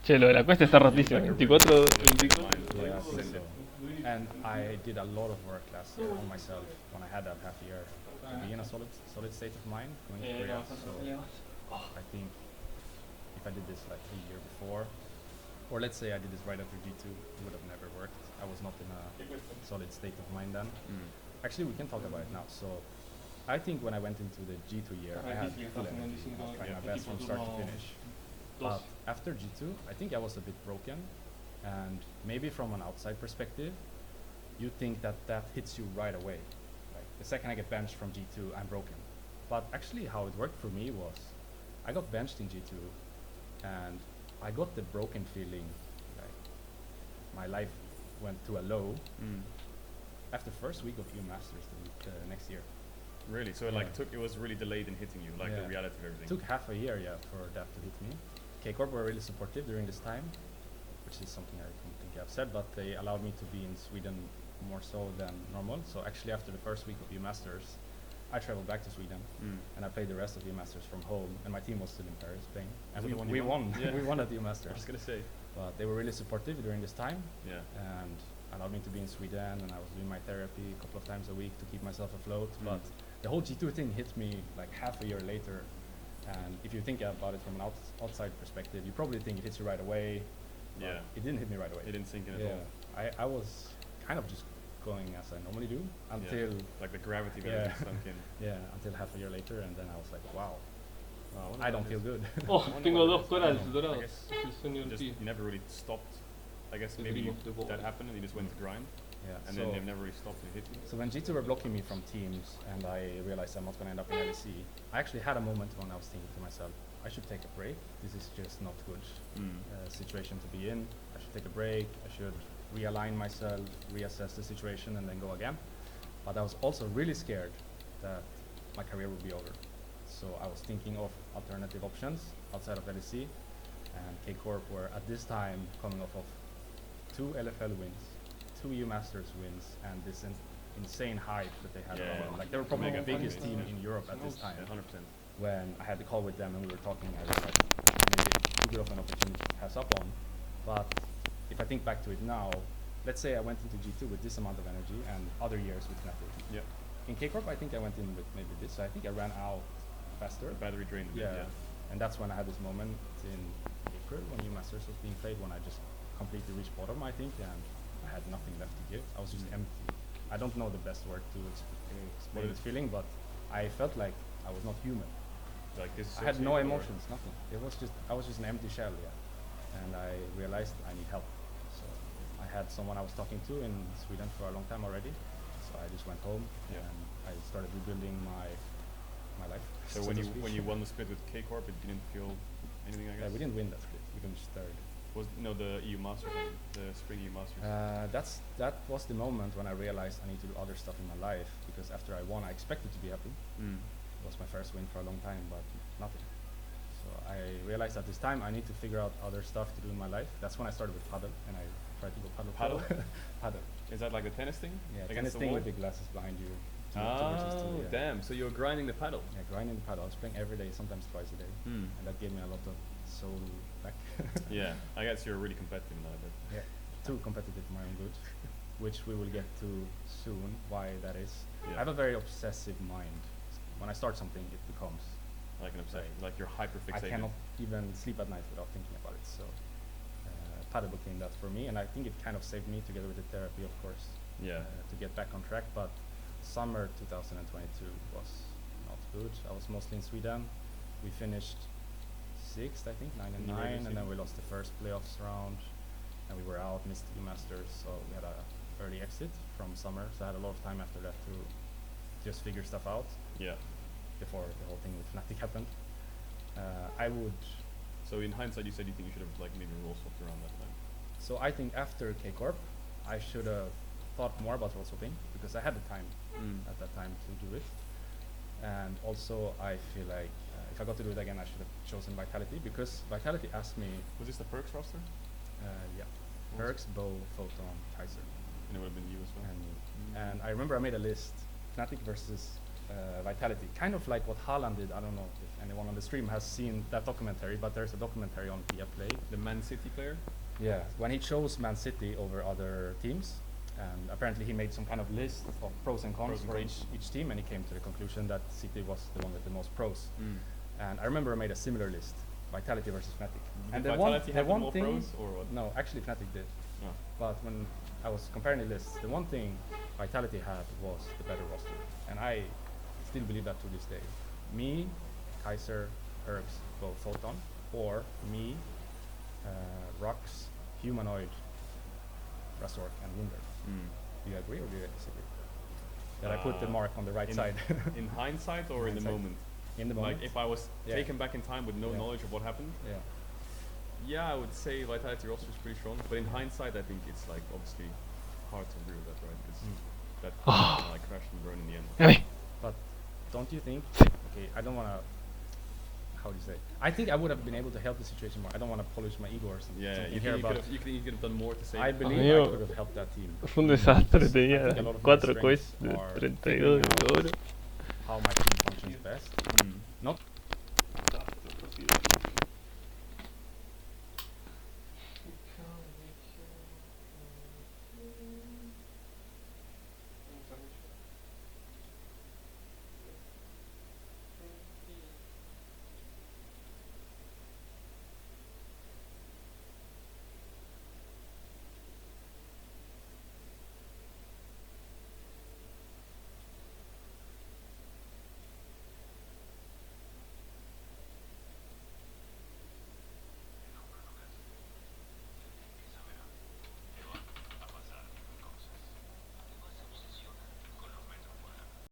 Che, lo de la cuesta está rotísimo. 24, 24. Yeah, I think so. And I did a lot of work last year on myself when I had that half year to be in a solid state of mind going to Korea. So I think if I did this like a year before, or let's say I did this right after G2, it would have never worked. I was not in a solid state of mind then. Actually, we can talk about it now. So I think when I went into the G2 year, I had full energy. I was trying my best from start to finish. But after G2, I think I was a bit broken. And maybe from an outside perspective, you think that that hits you right away. Like the second I get benched from G2, I'm broken. But actually how it worked for me was, I got benched in G2 and I got the broken feeling, like my life went to a low after first week of U Masters the next year. Really? So it was really delayed in hitting you, like the reality of everything. It took half a year, for that to hit me. K-Corp were really supportive during this time, which is something I don't think I've said, but they allowed me to be in Sweden more so than normal. So actually after the first week of U Masters, I traveled back to Sweden and I played the rest of U Masters from home, and my team was still in Paris playing. And we won. Yeah. We won at U Masters. I was gonna say. But they were really supportive during this time. Yeah. And allowed me to be in Sweden, and I was doing my therapy a couple of times a week to keep myself afloat. But the whole G2 thing hit me like half a year later. And if you think about it from an outside perspective, you probably think it hits you right away. Yeah. It didn't hit me right away. It didn't sink in at all. I was kind of just going as I normally do until like the gravity of everything sunk in. Yeah, until half a year later, and then I was like, wow, I don't feel good. Oh, tengo dos corals I dorados. guess Es el sueño del just pibe. you never really stopped. I guess The maybe dream of the boy. that happened and you just went to grind, Yeah. and So, then they've never really stopped and hit you. so when G2 were blocking me from teams, and I realized I'm not going to end up in LEC, I actually had a moment when I was thinking to myself, I should take a break. This is just not good situation to be in. I should take a break. I should realign myself, reassess the situation, and then go again. But I was also really scared that my career would be over. So I was thinking of alternative options outside of LEC, and K-Corp were at this time coming off of 2 LFL wins, 2 U Masters wins, and this insane hype that they had around them. Like they were probably the biggest team in Europe at this time. 100%. When I had the call with them and we were talking, I was like, maybe too good of an opportunity to pass up on. But if I think back to it now, let's say I went into G2 with this amount of energy and other years with Fnatic. Yeah. In K-Corp, I think I went in with maybe this, so I think I ran out faster. The battery drained a bit, yeah. And that's when I had this moment in April when U Masters was being played, when I just completely reached bottom, I think, and I had nothing left to give. I was just empty. I don't know the best word to explain this feeling, but I felt like I was not human. Like this. I had no emotions, nothing. It was just, I was just an empty shell, and I realized I need help. So I had someone I was talking to in Sweden for a long time already. So I just went home and I started rebuilding my life. So when you won the split with K-Corp, it didn't feel anything, I guess? We didn't win that split. We finished third. Was the EU Masters, the spring EU Masters? That was the moment when I realized I need to do other stuff in my life, because after I won, I expected to be happy. It was my first win for a long time, but nothing. So I realized at this time I need to figure out other stuff to do in my life. That's when I started with paddle, and I tried to go paddle. Paddle. Is that like the tennis thing? Yeah, Against tennis thing with the glasses behind you. Oh, damn. So you were grinding the paddle? Yeah, grinding the paddle. I was playing every day, sometimes twice a day. And that gave me a lot of soul back. Yeah, I guess you're really competitive now. But yeah, too competitive for my own good, which we will get to soon, why that is. Yeah. I have a very obsessive mind. When I start something, it becomes like an obsession, like you're hyper fixated. I cannot even sleep at night without thinking about it. So paddle became that for me, and I think it kind of saved me, together with the therapy, of course, to get back on track. But summer 2022 was not good. I was mostly in Sweden. We finished 6th, I think, 9-9, and then we lost the first playoffs round, and we were out, missed the Masters, so we had a early exit from summer. So I had a lot of time after that to just figure stuff out. Yeah. Before the whole thing with Fnatic happened. So in hindsight, you said you think you should have like maybe role swapped around that time. So I think after K-Corp, I should have thought more about role swapping, because I had the time at that time to do it. And also I feel like if I got to do it again, I should have chosen Vitality, because Vitality asked me. Was this the Perks roster? Yeah. Perks, Bow, Photon, Kaiser. And it would have been you as well. And I remember I made a list. Fnatic versus Vitality, kind of like what Haaland did. I don't know if anyone on the stream has seen that documentary, but there's a documentary on Play. The Man City player? Yeah, when he chose Man City over other teams, and apparently he made some kind of list of pros and cons for each team, and he came to the conclusion that City was the one with the most pros. And I remember I made a similar list, Vitality versus Fnatic. And the one thing, pros or what? No, actually Fnatic did. Oh. But when I was comparing the lists, the one thing Vitality had was the better roster, and I still believe that to this day. Me, Kaiser, Herbs, both Photon, or me, Rocks, Humanoid, Razork, and Wunder. Do you agree or do you disagree? That I put the mark on the right side. In hindsight or in the moment? In the moment. Like if I was taken back in time with no knowledge of what happened? Yeah, I would say Vitality roster is pretty strong, but in hindsight I think it's like obviously hard to agree with that, right? Because that like crashed and burned in the end. But don't you think, okay, I don't want to, how do you say, I think I would have been able to help the situation more. I don't want to polish my ego or something. Yeah, you could have done more to save. I believe I could have helped that team. Fue un desastre, tenía I think a lot of my 4 strengths quests de are 32 de oro. how my team functions best. Not